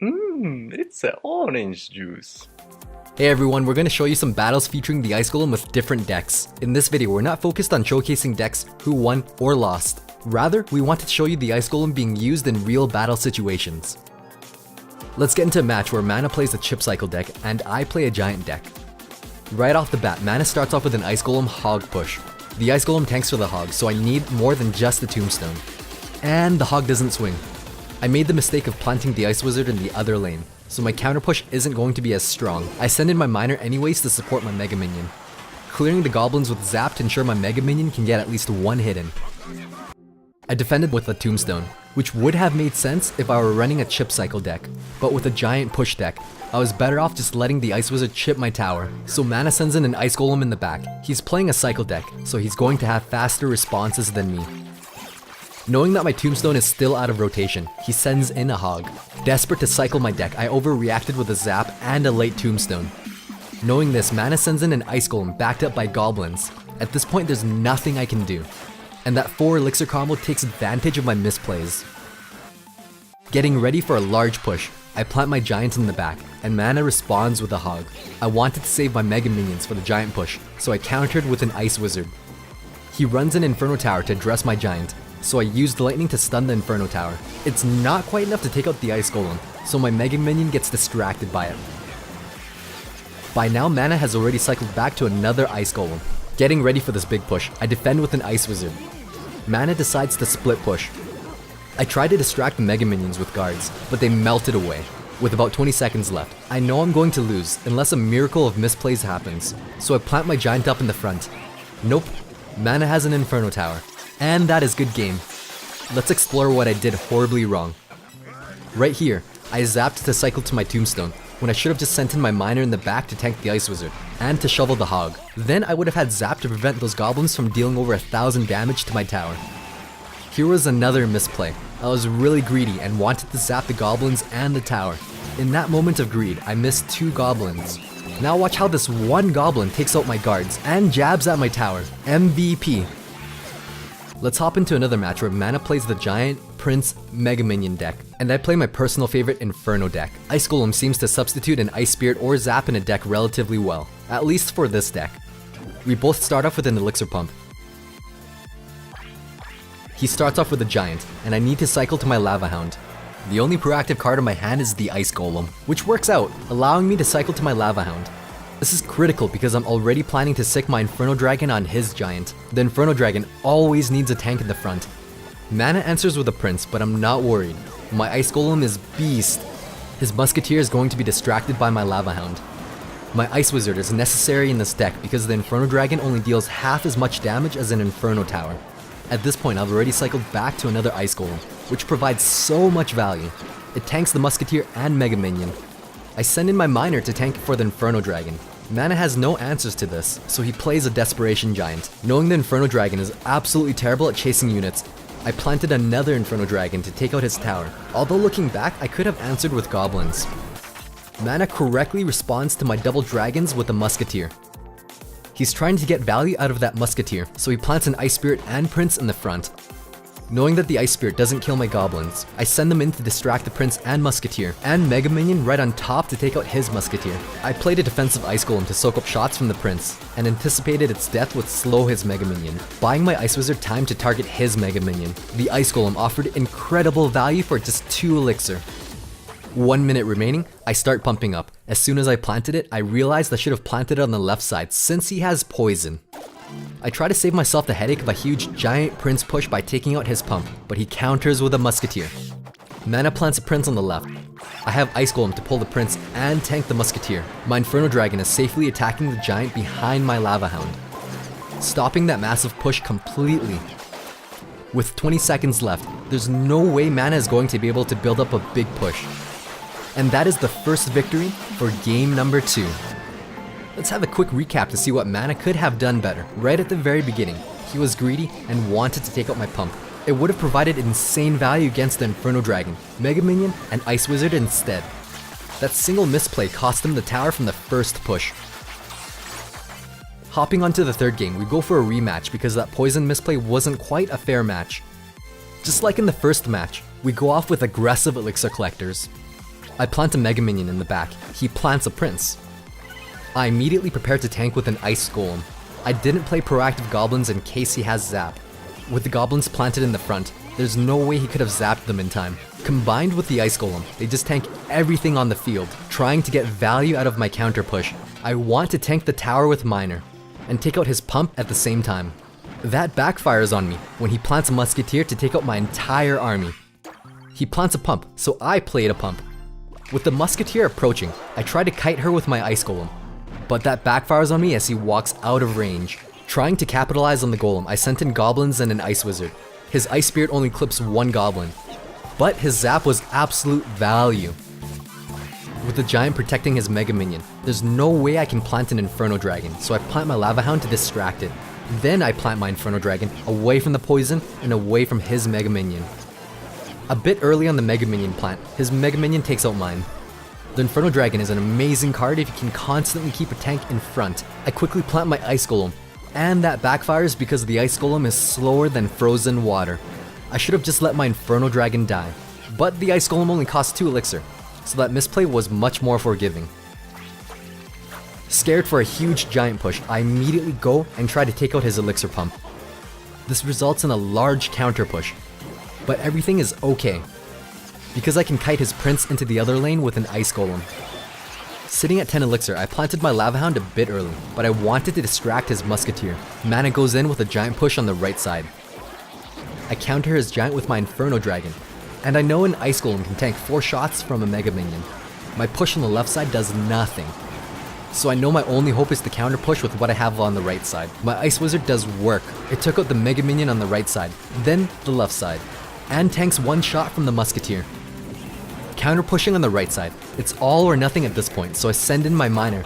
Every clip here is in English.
It's an orange juice. Hey everyone, we're going to show you some battles featuring the Ice Golem with different decks. In this video, we're not focused on showcasing decks who won or lost. Rather, we wanted to show you the Ice Golem being used in real battle situations. Let's get into a match where Mana plays a chip cycle deck and I play a giant deck. Right off the bat, Mana starts off with an Ice Golem Hog push. The Ice Golem tanks for the Hog, so I need more than just the Tombstone. And the Hog doesn't swing. I made the mistake of planting the Ice Wizard in the other lane, so my counter push isn't going to be as strong. I send in my Miner anyways to support my Mega Minion, clearing the goblins with Zap to ensure my Mega Minion can get at least one hit in. I defended with a Tombstone, which would have made sense if I were running a chip cycle deck, but with a giant push deck, I was better off just letting the Ice Wizard chip my tower. So Mana sends in an Ice Golem in the back. He's playing a cycle deck, so he's going to have faster responses than me. Knowing that my Tombstone is still out of rotation, he sends in a Hog. Desperate to cycle my deck, I overreacted with a Zap and a late Tombstone. Knowing this, Mana sends in an Ice Golem backed up by goblins. At this point, there's nothing I can do. And that 4 elixir combo takes advantage of my misplays. Getting ready for a large push, I plant my giant in the back, and Mana responds with a Hog. I wanted to save my Mega Minions for the giant push, so I countered with an Ice Wizard. He runs an Inferno Tower to address my giant, so I used lightning to stun the Inferno Tower. It's not quite enough to take out the Ice Golem, so my Mega Minion gets distracted by it. By now, Mana has already cycled back to another Ice Golem. Getting ready for this big push, I defend with an Ice Wizard. Mana decides to split push. I tried to distract the Mega Minions with guards, but they melted away. With about 20 seconds left, I know I'm going to lose unless a miracle of misplays happens, so I plant my giant up in the front. Nope, Mana has an Inferno Tower. And that is good game. Let's explore what I did horribly wrong. Right here, I zapped to cycle to my Tombstone, when I should have just sent in my Miner in the back to tank the Ice Wizard, and to shovel the Hog. Then I would have had Zap to prevent those goblins from dealing over 1,000 damage to my tower. Here was another misplay. I was really greedy and wanted to zap the goblins and the tower. In that moment of greed, I missed 2 goblins. Now watch how this one goblin takes out my guards and jabs at my tower. MVP. Let's hop into another match where Mana plays the Giant, Prince, Mega Minion deck, and I play my personal favorite Inferno deck. Ice Golem seems to substitute an Ice Spirit or Zap in a deck relatively well, at least for this deck. We both start off with an Elixir Pump. He starts off with a Giant, and I need to cycle to my Lava Hound. The only proactive card in my hand is the Ice Golem, which works out, allowing me to cycle to my Lava Hound. This is critical because I'm already planning to sick my Inferno Dragon on his giant. The Inferno Dragon always needs a tank in the front. Mana answers with a Prince, but I'm not worried. My Ice Golem is beast. His Musketeer is going to be distracted by my Lava Hound. My Ice Wizard is necessary in this deck because the Inferno Dragon only deals half as much damage as an Inferno Tower. At this point, I've already cycled back to another Ice Golem, which provides so much value. It tanks the Musketeer and Mega Minion. I send in my Miner to tank for the Inferno Dragon. Mana has no answers to this, so he plays a Desperation Giant. Knowing the Inferno Dragon is absolutely terrible at chasing units, I planted another Inferno Dragon to take out his tower. Although looking back, I could have answered with goblins. Mana correctly responds to my double dragons with a Musketeer. He's trying to get value out of that Musketeer, so he plants an Ice Spirit and Prince in the front. Knowing that the Ice Spirit doesn't kill my goblins, I send them in to distract the Prince and Musketeer, and Mega Minion right on top to take out his Musketeer. I played a defensive Ice Golem to soak up shots from the Prince, and anticipated its death would slow his Mega Minion, buying my Ice Wizard time to target his Mega Minion. The Ice Golem offered incredible value for just 2 elixir. 1 minute remaining, I start pumping up. As soon as I planted it, I realized I should have planted it on the left side since he has poison. I try to save myself the headache of a huge giant Prince push by taking out his pump, but he counters with a Musketeer. Mana plants a Prince on the left. I have Ice Golem to pull the Prince and tank the Musketeer. My Inferno Dragon is safely attacking the giant behind my Lava Hound, stopping that massive push completely. With 20 seconds left, there's no way Mana is going to be able to build up a big push. And that is the first victory for game number 2. Let's have a quick recap to see what Mana could have done better. Right at the very beginning, he was greedy and wanted to take out my pump. It would have provided insane value against the Inferno Dragon, Mega Minion, and Ice Wizard instead. That single misplay cost him the tower from the first push. Hopping onto the third game, we go for a rematch because that poison misplay wasn't quite a fair match. Just like in the first match, we go off with aggressive elixir collectors. I plant a Mega Minion in the back. He plants a Prince. I immediately prepare to tank with an Ice Golem. I didn't play proactive goblins in case he has Zap. With the goblins planted in the front, there's no way he could have zapped them in time. Combined with the Ice Golem, they just tank everything on the field, trying to get value out of my counter push. I want to tank the tower with Miner, and take out his pump at the same time. That backfires on me when he plants a Musketeer to take out my entire army. He plants a pump, so I played a pump. With the Musketeer approaching, I try to kite her with my Ice Golem, but that backfires on me as he walks out of range. Trying to capitalize on the Golem, I sent in goblins and an Ice Wizard. His Ice Spirit only clips one goblin, but his zap was absolute value. With the Giant protecting his Mega Minion, there's no way I can plant an Inferno Dragon, so I plant my Lava Hound to distract it. Then I plant my Inferno Dragon away from the poison and away from his Mega Minion. A bit early on the Mega Minion plant, his Mega Minion takes out mine. The Inferno Dragon is an amazing card if you can constantly keep a tank in front. I quickly plant my Ice Golem, and that backfires because the Ice Golem is slower than frozen water. I should have just let my Inferno Dragon die, but the Ice Golem only costs 2 elixir, so that misplay was much more forgiving. Scared for a huge Giant push, I immediately go and try to take out his elixir pump. This results in a large counter push, but everything is okay, because I can kite his Prince into the other lane with an Ice Golem. Sitting at 10 elixir, I planted my Lava Hound a bit early, but I wanted to distract his Musketeer. Mana goes in with a Giant push on the right side. I counter his Giant with my Inferno Dragon, and I know an Ice Golem can tank 4 shots from a Mega Minion. My push on the left side does nothing, so I know my only hope is to counter push with what I have on the right side. My Ice Wizard does work. It took out the Mega Minion on the right side, then the left side, and tanks 1 shot from the Musketeer. Counter pushing on the right side. It's all or nothing at this point, so I send in my Miner.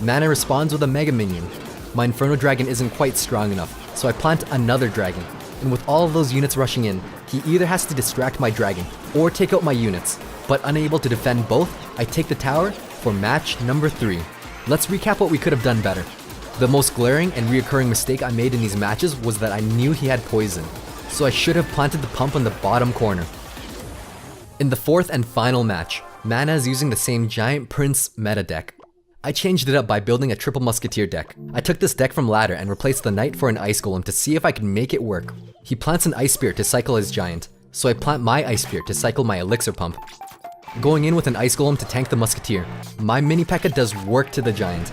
Mana responds with a Mega Minion. My Inferno Dragon isn't quite strong enough, so I plant another Dragon. And with all of those units rushing in, he either has to distract my Dragon or take out my units. But unable to defend both, I take the tower for match number 3. Let's recap what we could have done better. The most glaring and reoccurring mistake I made in these matches was that I knew he had poison, so I should have planted the pump on the bottom corner. In the 4th and final match, Mana is using the same Giant Prince meta deck. I changed it up by building a triple Musketeer deck. I took this deck from ladder and replaced the Knight for an Ice Golem to see if I could make it work. He plants an Ice Spirit to cycle his Giant, so I plant my Ice Spirit to cycle my Elixir Pump. Going in with an Ice Golem to tank the Musketeer, my Mini P.E.K.K.A does work to the Giant.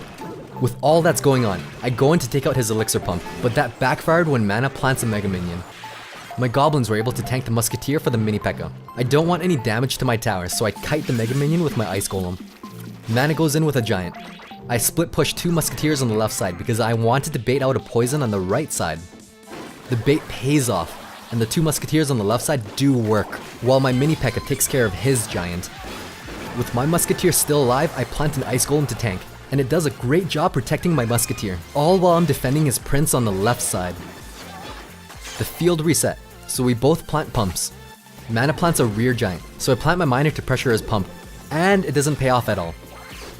With all that's going on, I go in to take out his Elixir Pump, but that backfired when Mana plants a Mega Minion. My goblins were able to tank the Musketeer for the Mini P.E.K.K.A. I don't want any damage to my tower, so I kite the Mega Minion with my Ice Golem. Mana goes in with a Giant. I split push 2 Musketeers on the left side because I wanted to bait out a poison on the right side. The bait pays off, and the 2 Musketeers on the left side do work, while my Mini P.E.K.K.A takes care of his Giant. With my Musketeer still alive, I plant an Ice Golem to tank, and it does a great job protecting my Musketeer, all while I'm defending his Prince on the left side. The field reset, so we both plant pumps. Mana plants a rear Giant, so I plant my Miner to pressure his pump, and it doesn't pay off at all.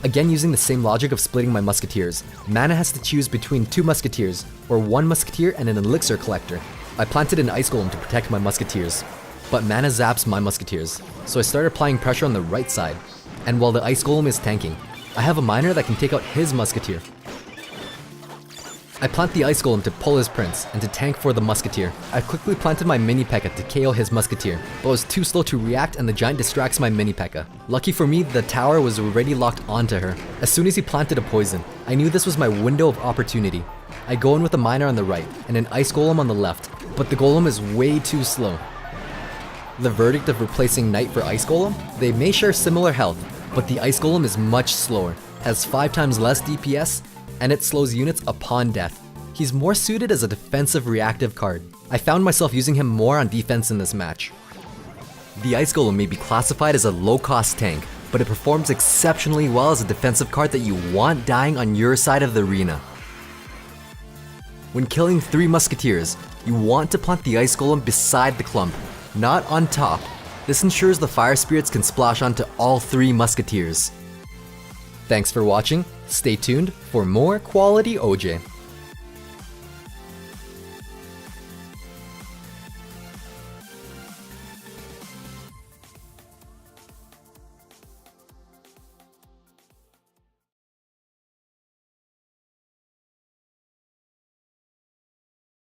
Again, using the same logic of splitting my Musketeers, Mana has to choose between 2 Musketeers, or 1 Musketeer and an Elixir Collector. I planted an Ice Golem to protect my Musketeers, but Mana zaps my Musketeers, so I started applying pressure on the right side. And while the Ice Golem is tanking, I have a Miner that can take out his Musketeer. I plant the Ice Golem to pull his Prince, and to tank for the Musketeer. I quickly planted my Mini P.E.K.K.A to KO his Musketeer, but was too slow to react and the Giant distracts my Mini P.E.K.K.A. Lucky for me, the tower was already locked onto her. As soon as he planted a poison, I knew this was my window of opportunity. I go in with a Miner on the right, and an Ice Golem on the left, but the Golem is way too slow. The verdict of replacing Knight for Ice Golem? They may share similar health, but the Ice Golem is much slower, has 5 times less DPS, and it slows units upon death. He's more suited as a defensive reactive card. I found myself using him more on defense in this match. The Ice Golem may be classified as a low-cost tank, but it performs exceptionally well as a defensive card that you want dying on your side of the arena. When killing 3 Musketeers, you want to plant the Ice Golem beside the clump, not on top. This ensures the Fire Spirits can splash onto all 3 Musketeers. Thanks for watching. Stay tuned for more quality OJ.